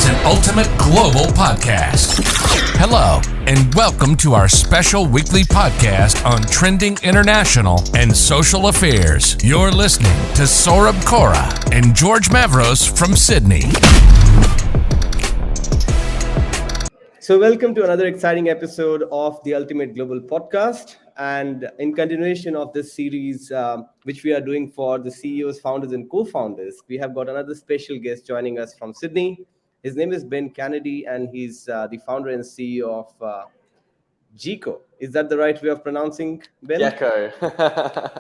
an ultimate global podcast. Hello, and welcome to our special weekly podcast on trending international and social affairs. You're listening to Saurabh Kora and George Mavros from Sydney. So welcome to another exciting episode of the Ultimate Global Podcast. And in continuation of this series, which we are doing for the CEOs, founders, and co-founders, we have got another special guest joining us from Sydney. His name is Ben Kennedy, and he's the founder and CEO of Gecko. Is that the right way of pronouncing, Ben? Gecko.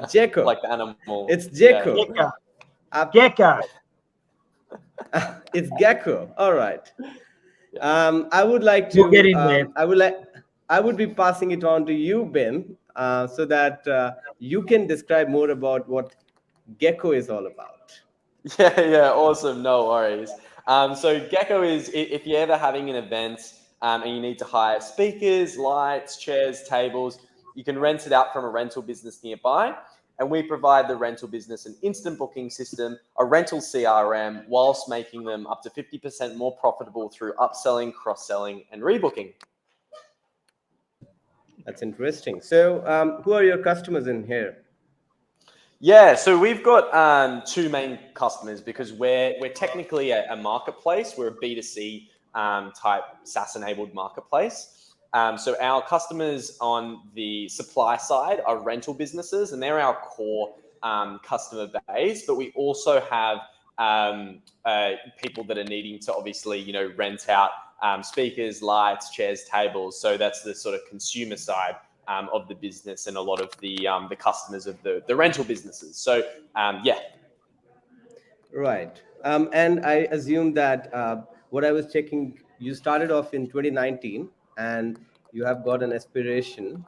Gecko. Like the animal. It's Gecko. Yeah. Gecko. It's Gecko. All right. I would like to. We'll get in there. I would be passing it on to you, Ben, so that you can describe more about what Gecko is all about. Yeah, awesome. No worries. So Gecko is, if you're ever having an event and you need to hire speakers, lights, chairs, tables, you can rent it out from a rental business nearby. And we provide the rental business an instant booking system, a rental CRM, whilst making them up to 50% more profitable through upselling, cross-selling, and rebooking. That's interesting. So who are your customers in here? Yeah, so we've got two main customers because we're technically a marketplace. We're a B2C type SaaS-enabled marketplace. So our customers on the supply side are rental businesses, and they're our core customer base. But we also have people that are needing to obviously, rent out speakers, lights, chairs, tables. So that's the sort of consumer side of the business, and a lot of the customers of the rental businesses. So yeah. Right. And I assume that what I was checking, you started off in 2019. And you have got an aspiration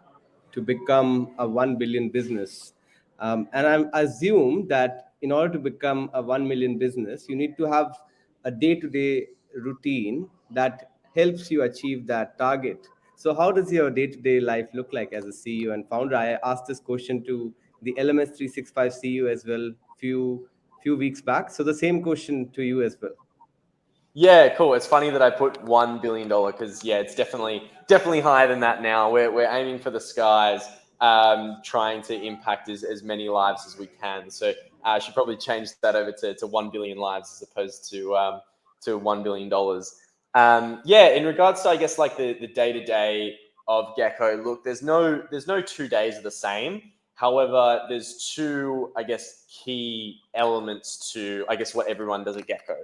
to become a 1 billion business. And I assume that in order to become a 1 million business, you need to have a day-to-day routine that helps you achieve that target. So how does your day-to-day life look like as a CEO and founder? I asked this question to the LMS 365 CEO as well few weeks back. So the same question to you as well. Yeah, cool. It's funny that I put $1 billion because it's definitely higher than that now. We're aiming for the skies, trying to impact as many lives as we can. So I should probably change that over to 1 billion lives as opposed to $1 billion. In regards to, I guess, like the day-to-day of Gecko, look, there's no 2 days are the same. However, there's two, I guess, key elements to, I guess, what everyone does at Gecko.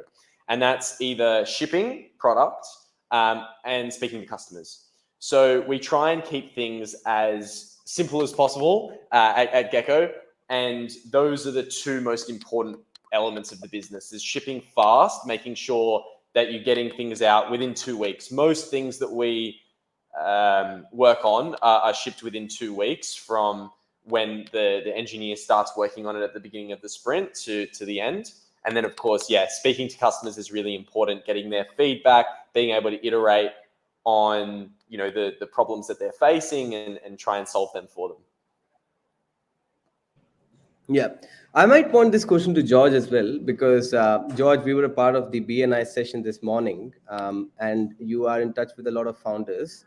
And that's either shipping product and speaking to customers. So we try and keep things as simple as possible at Gecko. And those are the two most important elements of the business, is shipping fast, making sure that you're getting things out within 2 weeks. Most things that we work on are shipped within 2 weeks from when the engineer starts working on it at the beginning of the sprint to the end. And then, of course, speaking to customers is really important, getting their feedback, being able to iterate on, the problems that they're facing and try and solve them for them. Yeah, I might want this question to George as well, because George, we were a part of the BNI session this morning, and you are in touch with a lot of founders.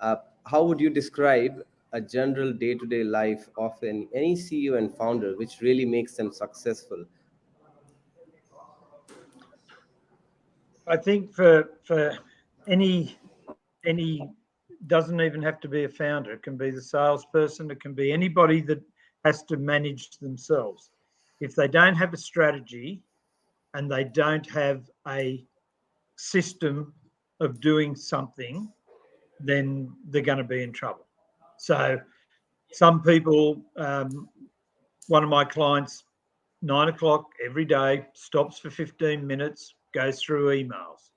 How would you describe a general day-to-day life of any CEO and founder, which really makes them successful? I think for any doesn't even have to be a founder. It can be the salesperson. It can be anybody that has to manage themselves. If they don't have a strategy and they don't have a system of doing something, then they're going to be in trouble. So some people, one of my clients, 9 o'clock every day, stops for 15 minutes, goes through emails.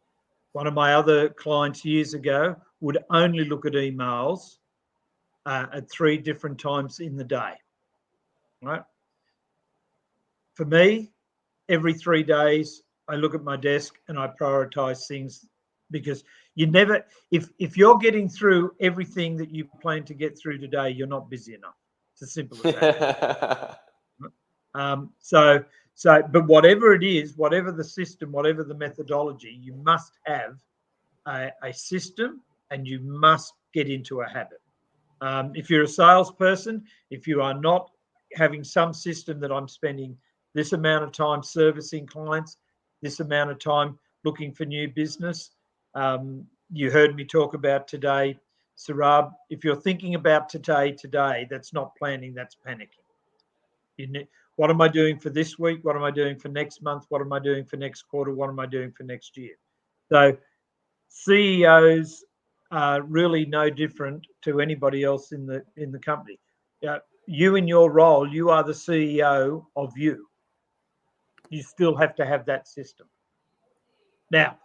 One of my other clients years ago would only look at emails at 3 different times in the day. Right? For me, every 3 days, I look at my desk and I prioritize things, because you never, if you're getting through everything that you plan to get through today, you're not busy enough. It's as simple as that. So So, but whatever it is, whatever the system, whatever the methodology, you must have a system, and you must get into a habit. If you're a salesperson, if you are not having some system that I'm spending this amount of time servicing clients, this amount of time looking for new business, you heard me talk about today, Sarab. If you're thinking about today, that's not planning, that's panicking. What am I doing for this week? What am I doing for next month? What am I doing for next quarter? What am I doing for next year? So CEOs are really no different to anybody else in the company. You in your role, you are the CEO of you. You still have to have that system. Now,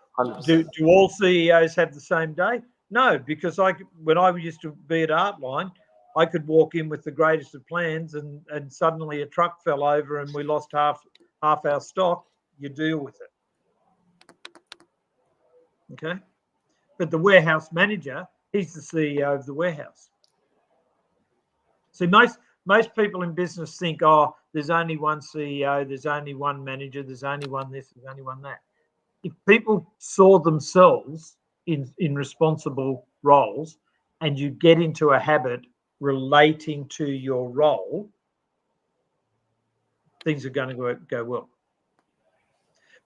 do all CEOs have the same day? No, because when I used to be at Artline, I could walk in with the greatest of plans, and suddenly a truck fell over and we lost half our stock. You deal with it. Okay. But the warehouse manager, he's the CEO of the warehouse. See, most people in business think, oh, there's only one CEO, there's only one manager, there's only one this, there's only one that. If people saw themselves in responsible roles, and you get into a habit relating to your role, things are going to go well.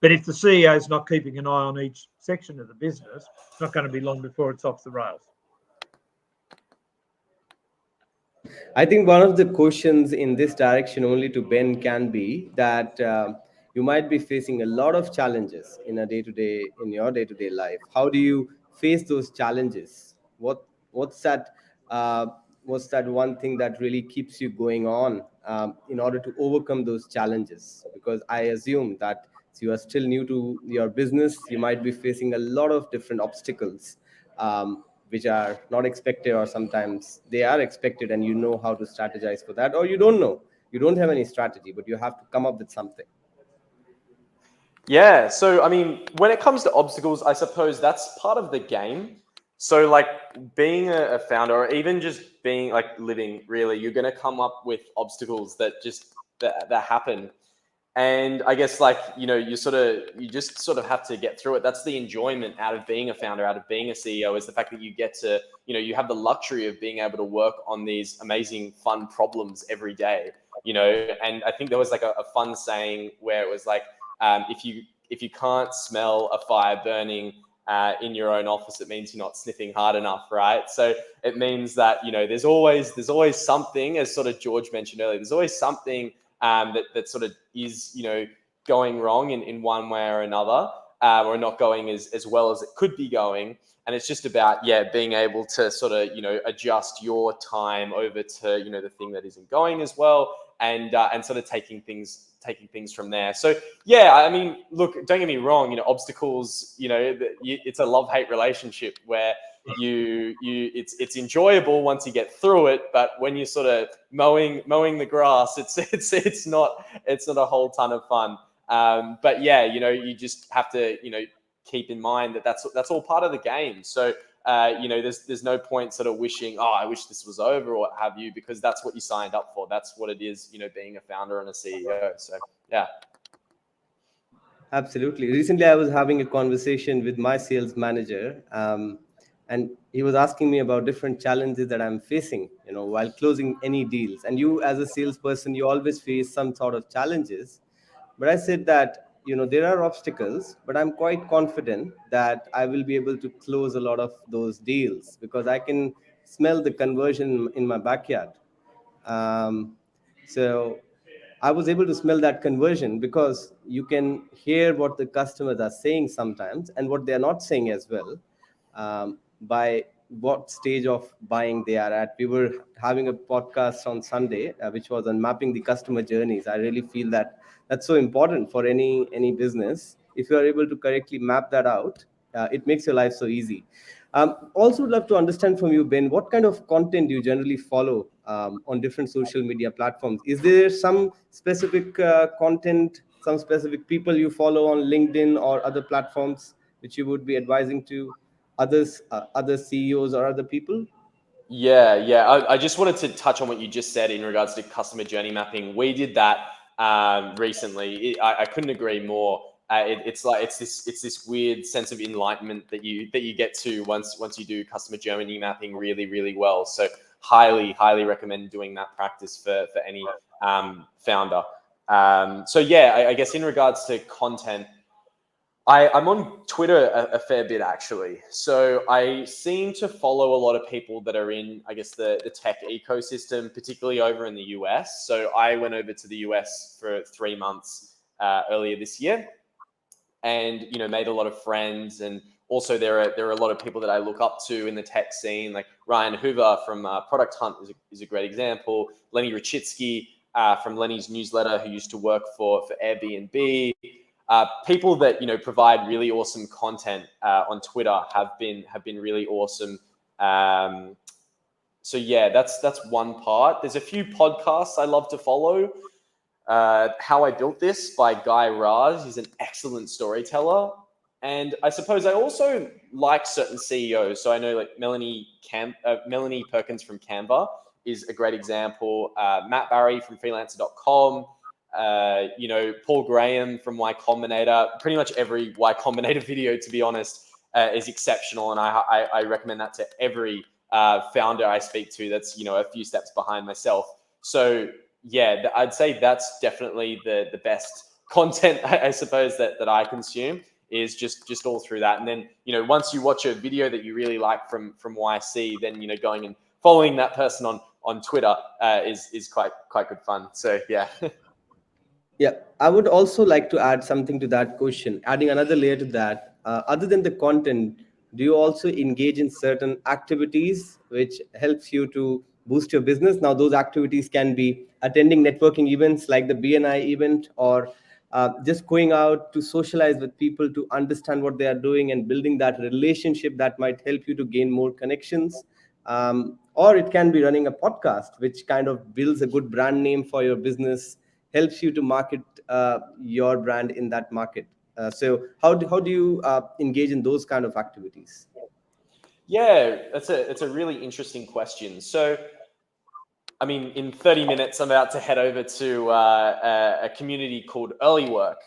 But if the CEO is not keeping an eye on each section of the business, it's not going to be long before it's off the rails. I think one of the questions in this direction only to Ben can be that you might be facing a lot of challenges in your day-to-day life. How do you face those challenges? What's that one thing that really keeps you going on in order to overcome those challenges? Because I assume that you are still new to your business, you might be facing a lot of different obstacles. Which are not expected, or sometimes they are expected, and you know how to strategize for that, or you don't have any strategy, but you have to come up with something. Yeah, so I mean, when it comes to obstacles, I suppose that's part of the game. So like being a founder, or even just being like living, really, you're going to come up with obstacles that happen. And I guess you just sort of have to get through it. That's the enjoyment out of being a founder, out of being a CEO, is the fact that you get to, you have the luxury of being able to work on these amazing, fun problems every day, and I think there was like a fun saying where it was like, if you can't smell a fire burning in your own office, it means you're not sniffing hard enough, right? So it means that, there's always something, as sort of George mentioned earlier, there's always something that sort of is, going wrong in one way or another, or not going as well as it could be going. And it's just about, being able to sort of, adjust your time over to, the thing that isn't going as well, and sort of taking things from there. So, I mean, look, don't get me wrong, obstacles, it's a love-hate relationship where it's enjoyable once you get through it, but when you're sort of mowing the grass, it's not a whole ton of fun. But you just have to keep in mind that that's all part of the game. So there's no point sort of wishing, oh, I wish this was over or what have you, because that's what you signed up for. That's what it is, being a founder and a CEO. So yeah. Absolutely. Recently, I was having a conversation with my sales manager, and he was asking me about different challenges that I'm facing, while closing any deals. And you, as a salesperson, you always face some sort of challenges. But I said that, there are obstacles, but I'm quite confident that I will be able to close a lot of those deals because I can smell the conversion in my backyard. So I was able to smell that conversion because you can hear what the customers are saying sometimes and what they are not saying as well, by what stage of buying they are at. We were having a podcast on Sunday, which was on mapping the customer journeys. I really feel that that's so important for any business. If you are able to correctly map that out, it makes your life so easy. Also, would love to understand from you, Ben, what kind of content you generally follow on different social media platforms. Is there some specific content, some specific people you follow on LinkedIn or other platforms which you would be advising to others, other CEOs or other people? Yeah. I just wanted to touch on what you just said in regards to customer journey mapping. We did that recently. I couldn't agree more. It's like it's this weird sense of enlightenment that you get to once you do customer journey mapping really well. So highly recommend doing that practice for any founder. So yeah, I guess in regards to content, I'm on Twitter a fair bit, actually. So I seem to follow a lot of people that are in, I guess, the tech ecosystem, particularly over in the US. So I went over to the US for 3 months earlier this year, and made a lot of friends. And also there are a lot of people that I look up to in the tech scene, like Ryan Hoover from Product Hunt is a great example. Lenny Rachitsky from Lenny's newsletter, who used to work for Airbnb. People that provide really awesome content on Twitter have been really awesome. So yeah, that's one part. There's a few podcasts I love to follow. How I Built This by Guy Raz. He's an excellent storyteller. And I suppose I also like certain CEOs. So I know like Melanie Perkins from Canva is a great example. Matt Barry from freelancer.com. Paul Graham from Y Combinator. Pretty much every Y Combinator video, to be honest, is exceptional. And I recommend that to every founder I speak to that's, a few steps behind myself. So yeah, I'd say that's definitely the best content, I suppose, that I consume, is just all through that. And then, once you watch a video that you really like from YC, then, going and following that person on Twitter is quite good fun. So yeah. Yeah, I would also like to add something to that question, adding another layer to that. Other than the content, do you also engage in certain activities which helps you to boost your business? Now, those activities can be attending networking events like the BNI event, or just going out to socialize with people to understand what they are doing and building that relationship that might help you to gain more connections. Or it can be running a podcast, which kind of builds a good brand name for your business, helps you to market your brand in that market. So how do you engage in those kind of activities? Yeah, it's a really interesting question. So, I mean, in 30 minutes, I'm about to head over to a community called Early Work.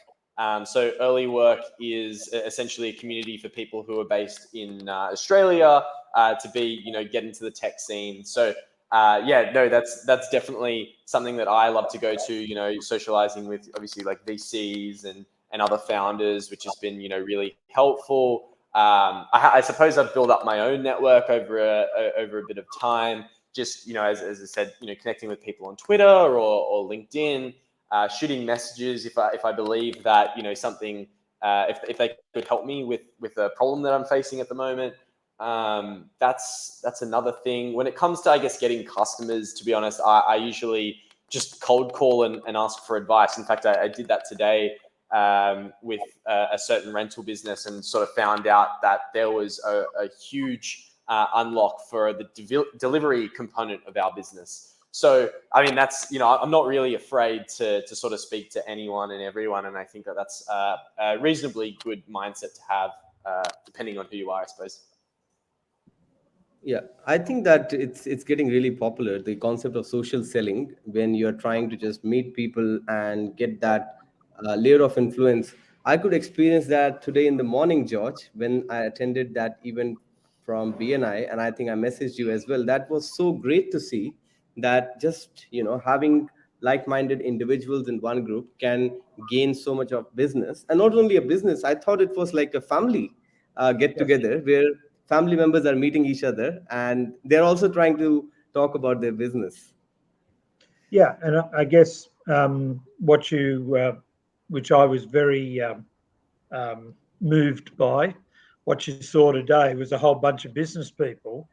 So Early Work is essentially a community for people who are based in Australia to be, get into the tech scene. So yeah, no, that's definitely something that I love to go to, socializing with obviously like VCs and other founders, which has been, really helpful. I suppose I've built up my own network over a bit of time. Just, as I said, connecting with people on Twitter or LinkedIn, shooting messages if I believe that, something, if they could help me with a problem that I'm facing at the moment. That's another thing. When it comes to, I guess, getting customers, to be honest, I usually just cold call and ask for advice. In fact, I did that today with a certain rental business, and sort of found out that there was a huge unlock for the delivery component of our business. So, I mean, that's, I'm not really afraid to sort of speak to anyone and everyone. And I think that that's a reasonably good mindset to have, depending on who you are, I suppose. Yeah, I think that it's getting really popular, the concept of social selling, when you're trying to just meet people and get that layer of influence. I could experience that today in the morning, George, when I attended that event from BNI, and I think I messaged you as well. That was so great to see that just, having like-minded individuals in one group can gain so much of business. And not only a business, I thought it was like a family get Yes. together where family members are meeting each other and they're also trying to talk about their business. Yeah, and I guess what you, which I was very moved by, what you saw today was a whole bunch of business people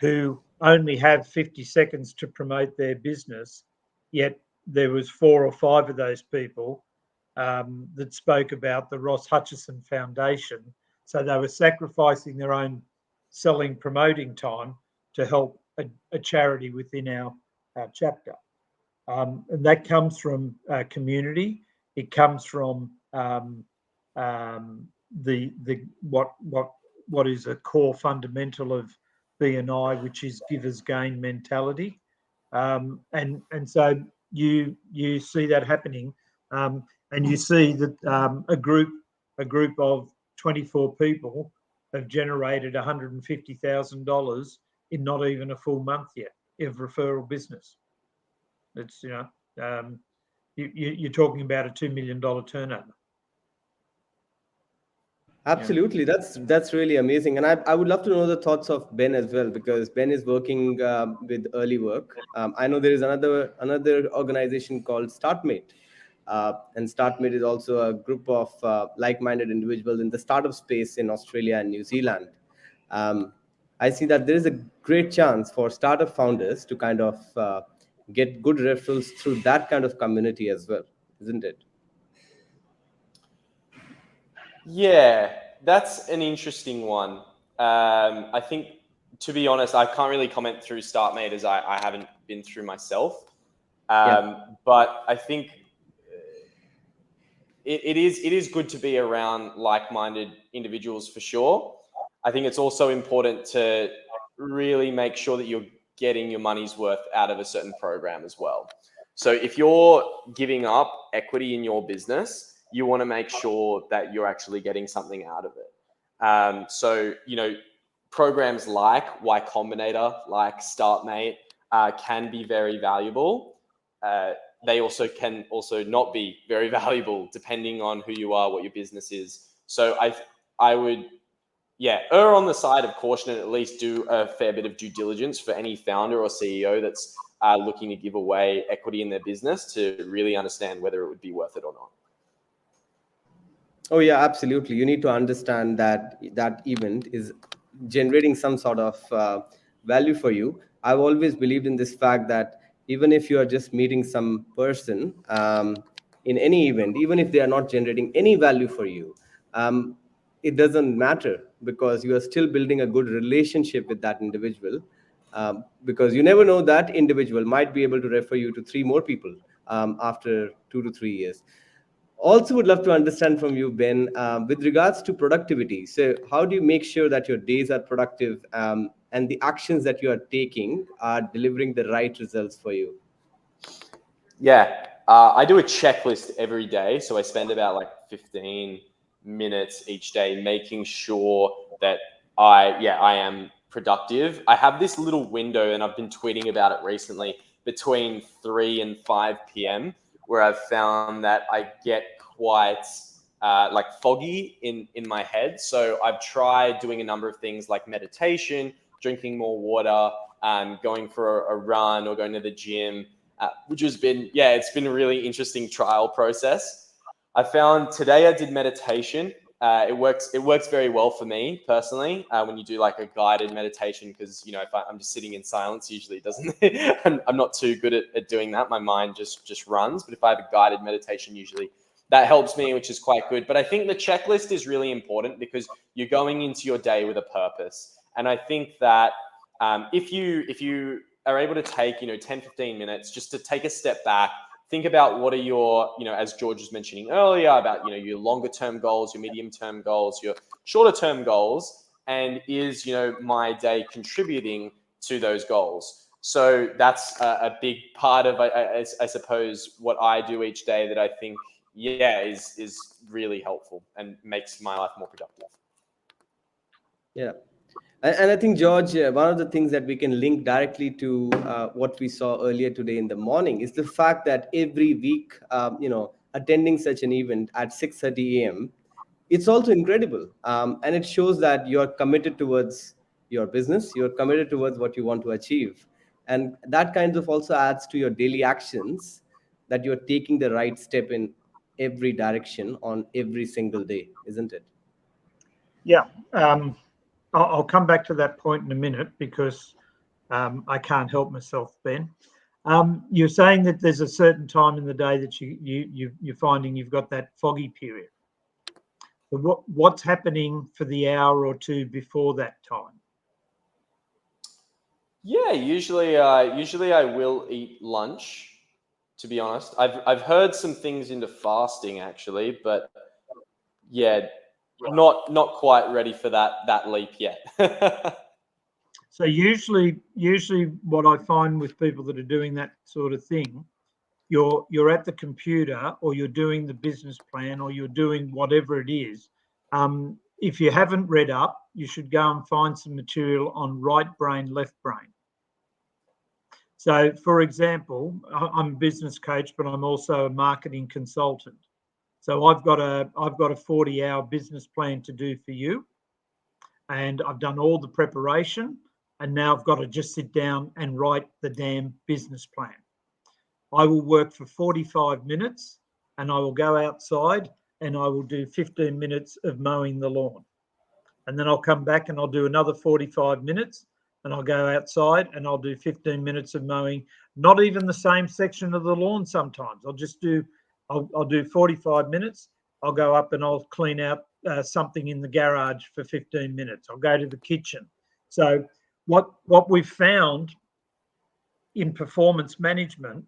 who only have 50 seconds to promote their business, yet there was 4 or 5 of those people that spoke about the Ross Hutchison Foundation. So they were sacrificing their own selling, promoting time to help a charity within our chapter. And that comes from community. It comes from the what is a core fundamental of BNI, which is givers gain mentality. And so you see that happening And you see that a group of 24 people have generated $150,000 in not even a full month yet of referral business. It's, you're talking about a $2 million turnover. Absolutely, that's really amazing, and I would love to know the thoughts of Ben as well, because Ben is working with early work. I know there is another organization called StartMate, and StartMate is also a group of like-minded individuals in the startup space in Australia and New Zealand. I see that there is a great chance for startup founders to kind of get good referrals through that kind of community as well, isn't it? Yeah, that's an interesting one. I think, to be honest, I can't really comment through StartMate as I haven't been through myself. But I think it is good to be around like-minded individuals for sure. I think it's also important to really make sure that you're getting your money's worth out of a certain program as well. So if you're giving up equity in your business, you want to make sure that you're actually getting something out of it. So, programs like Y Combinator, like StartMate, can be very valuable. They can also not be very valuable depending on who you are, what your business is. So I would, err on the side of caution and at least do a fair bit of due diligence for any founder or CEO that's looking to give away equity in their business to really understand whether it would be worth it or not. Oh yeah, absolutely. You need to understand that that event is generating some sort of value for you. I've always believed in this fact that even if you are just meeting some person in any event, even if they are not generating any value for you, um, it doesn't matter, because you are still building a good relationship with that individual. Because you never know, that individual might be able to refer you to three more people after 2 to 3 years. Also would love to understand from you, Ben, with regards to productivity. So how do you make sure that your days are productive, and the actions that you are taking are delivering the right results for you? I do a checklist every day. So I spend about like 15 minutes each day making sure that I am productive. I have this little window, and I've been tweeting about it recently, between 3 and 5 p.m., where I've found that I get quite like foggy in my head. So I've tried doing a number of things like meditation, drinking more water, going for a run or going to the gym, which has been, it's been a really interesting trial process. I found today I did meditation. It works very well for me personally when you do like a guided meditation, because if I'm just sitting in silence, usually it doesn't. I'm not too good at doing that. My mind just runs. But if I have a guided meditation, usually that helps me, which is quite good. But I think the checklist is really important because you're going into your day with a purpose. And I think that if you are able to take 10-15 minutes just to take a step back, think about what are your, as George was mentioning earlier, about, your longer term goals, your medium term goals, your shorter term goals, and is, my day contributing to those goals? So that's a big part of, I suppose, what I do each day that I think, is really helpful and makes my life more productive. Yeah. And I think, George, one of the things that we can link directly to what we saw earlier today in the morning is the fact that every week, attending such an event at 6:30 a.m., it's also incredible. And it shows that you're committed towards your business, you're committed towards what you want to achieve. And that kind of also adds to your daily actions, that you're taking the right step in every direction on every single day, isn't it? Yeah. I'll come back to that point in a minute, because I can't help myself, Ben. You're saying that there's a certain time in the day that you're finding you've got that foggy period. But what's happening for the hour or two before that time? Yeah, usually I will eat lunch. To be honest, I've heard some things into fasting actually, but not quite ready for that leap yet. So usually what I find with people that are doing that sort of thing you're at the computer, or you're doing the business plan, or you're doing whatever it is. If you haven't read up, you should go and find some material on right brain, left brain. So, for example, I'm a business coach, but I'm also a marketing consultant. So I've got a 40-hour business plan to do for you, and I've done all the preparation, and now I've got to just sit down and write the damn business plan. I will work for 45 minutes, and I will go outside and I will do 15 minutes of mowing the lawn. And then I'll come back and I'll do another 45 minutes, and I'll go outside and I'll do 15 minutes of mowing, not even the same section of the lawn sometimes. I'll do 45 minutes. I'll go up and I'll clean out something in the garage for 15 minutes. I'll go to the kitchen. So what we've found in performance management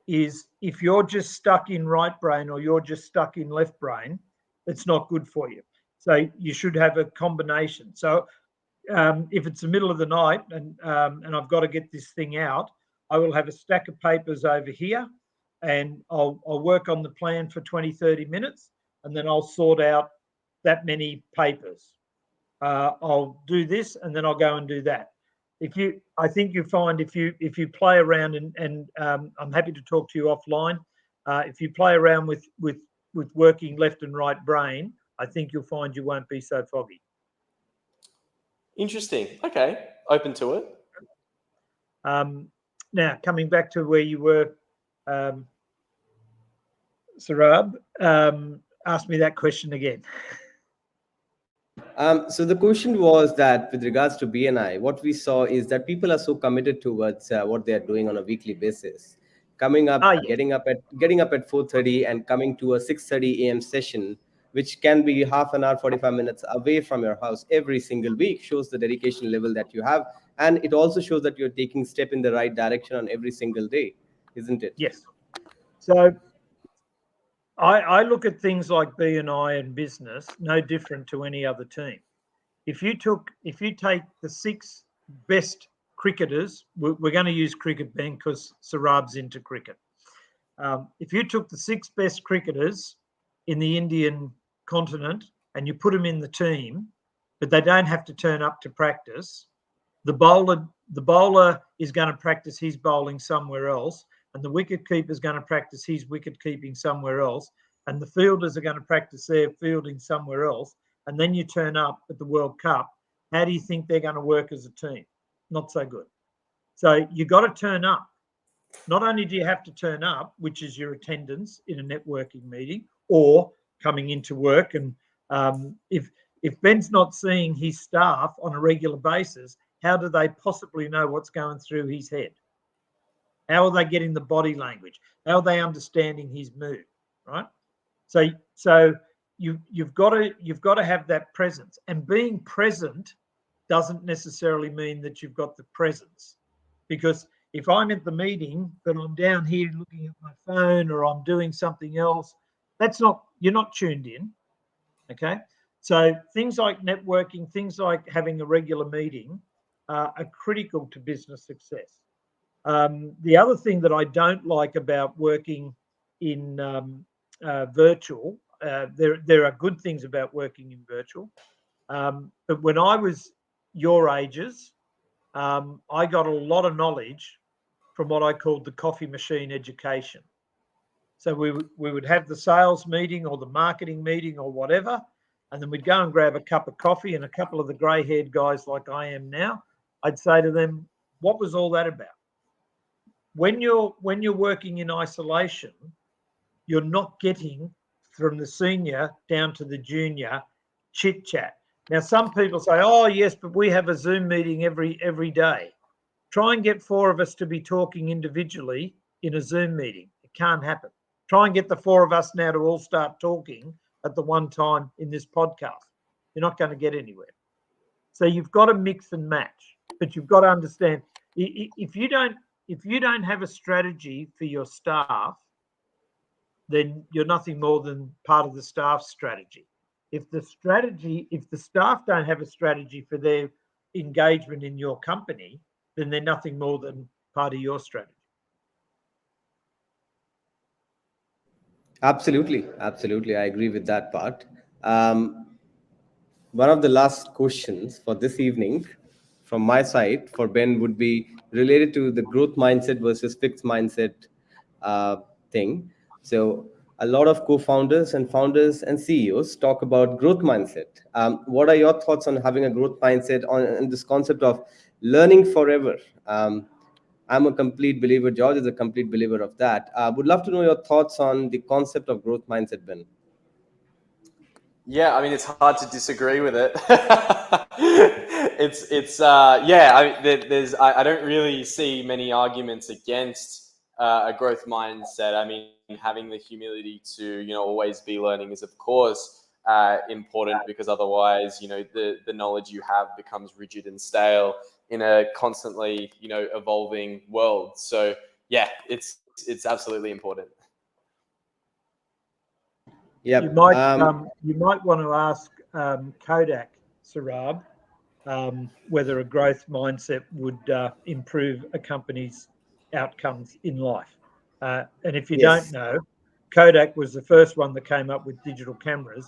is, if you're just stuck in right brain or you're just stuck in left brain, it's not good for you. So you should have a combination. So if it's the middle of the night and I've got to get this thing out, I will have a stack of papers over here, and I'll work on the plan for 20, 30 minutes, and then I'll sort out that many papers. I'll do this, and then I'll go and do that. I think you find if you play around, and I'm happy to talk to you offline. If you play around with working left and right brain, I think you'll find you won't be so foggy. Interesting. Okay, open to it. Now, coming back to where you were, Sarab, ask me that question again. So the question was that with regards to BNI, what we saw is that people are so committed towards what they are doing on a weekly basis, coming up, getting up at 4:30 and coming to a 6:30 a.m. session, which can be half an hour, 45 minutes away from your house every single week, shows the dedication level that you have. And it also shows that you're taking step in the right direction on every single day, isn't it? Yes. So I look at things like BNI and business no different to any other team. If you take the 6 best cricketers, we're going to use cricket, Ben, because Sarab's into cricket. If you took the 6 best cricketers in the Indian continent and you put them in the team, but they don't have to turn up to practice, the bowler is going to practice his bowling somewhere else, and the wicketkeeper is going to practice his wicket keeping somewhere else, and the fielders are going to practice their fielding somewhere else, and then you turn up at the World Cup. How do you think they're going to work as a team? Not so good. So you got to turn up. Not only do you have to turn up, which is your attendance in a networking meeting or coming into work, and if Ben's not seeing his staff on a regular basis, how do they possibly know what's going through his head? How are they getting the body language? How are they understanding his mood? Right. So you've got to have that presence, and being present doesn't necessarily mean that you've got the presence, because if I'm at the meeting but I'm down here looking at my phone or I'm doing something else, you're not tuned in. Okay. So things like networking, things like having a regular meeting are critical to business success. The other thing that I don't like about working in virtual, there are good things about working in virtual, but when I was your ages, I got a lot of knowledge from what I called the coffee machine education. So we would have the sales meeting or the marketing meeting or whatever, and then we'd go and grab a cup of coffee, and a couple of the grey-haired guys like I am now, I'd say to them, what was all that about? When you're working in isolation, you're not getting from the senior down to the junior chit chat. Now, some people say, oh, yes, but we have a Zoom meeting every day. Try and get 4 of us to be talking individually in a Zoom meeting. It can't happen. Try and get the 4 of us now to all start talking at the one time in this podcast. You're not going to get anywhere. So you've got to mix and match, but you've got to understand, if you don't have a strategy for your staff, then you're nothing more than part of the staff's strategy. If the staff don't have a strategy for their engagement in your company, then they're nothing more than part of your strategy. Absolutely. I agree with that part. Um, One of the last questions for this evening from my side for Ben would be related to the growth mindset versus fixed mindset uh, thing. So, a lot of co founders and founders and CEOs talk about growth mindset. What are your thoughts on having a growth mindset on this concept of learning forever? I'm a complete believer. George is a complete believer of that. Would love to know your thoughts on the concept of growth mindset, Ben. Yeah, I mean, it's hard to disagree with it. Yeah. I don't really see many arguments against a growth mindset. I mean, having the humility to always be learning is of course important, because otherwise the knowledge you have becomes rigid and stale in a constantly evolving world. So yeah, it's absolutely important. You Yep. might want to ask Kodak, Sarab, whether a growth mindset would improve a company's outcomes in life. And if you don't Yes. know, Kodak was the first one that came up with digital cameras,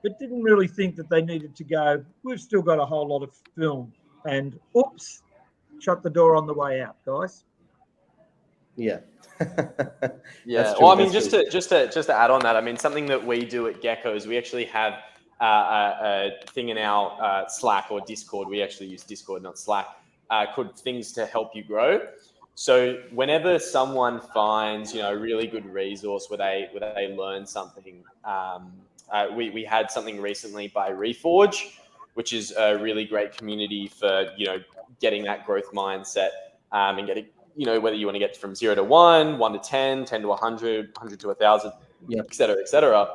but didn't really think that they needed to go, we've still got a whole lot of film, and oops, shut the door on the way out, guys. Yeah. That's Yeah. Well, true. I mean, That's just true. to add on that, I mean, something that we do at Gecko is we actually have a thing in our Slack or Discord. We actually use Discord, not Slack, called Things to Help You Grow. So whenever someone finds a really good resource where they learn something, we had something recently by Reforge, which is a really great community for getting that growth mindset, and getting whether you want to get from 0 to 1, 1 to 10, 10 to 100, 100 to 1,000, Yep. et cetera,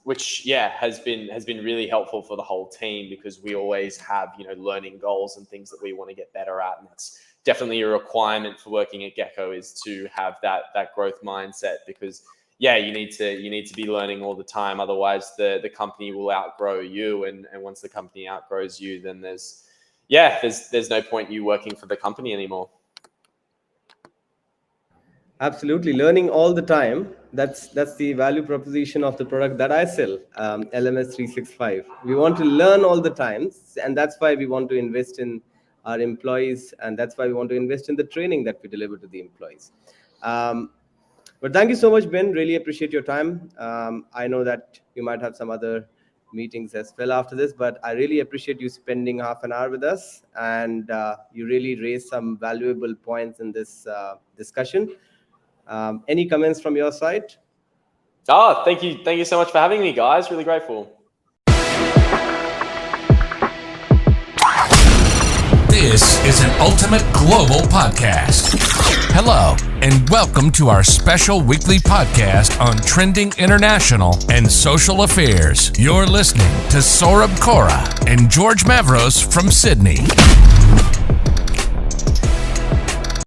which has been really helpful for the whole team, because we always have learning goals and things that we want to get better at, and that's definitely a requirement for working at Gecko, is to have that growth mindset, because you need to be learning all the time, otherwise the company will outgrow you, and once the company outgrows you, then there's no point you working for the company anymore. Absolutely, learning all the time. That's the value proposition of the product that I sell, LMS 365. We want to learn all the time, and that's why we want to invest in our employees, and that's why we want to invest in the training that we deliver to the employees. But thank you so much, Ben. Really appreciate your time. I know that you might have some other meetings as well after this, but I really appreciate you spending half an hour with us, and you really raised some valuable points in this discussion. Any comments from your side? Oh, thank you so much for having me, guys. Really grateful. This is an Ultimate Global Podcast. Hello, and welcome to our special weekly podcast on trending international and social affairs. You're listening to Saurabh Kora and George Mavros from Sydney.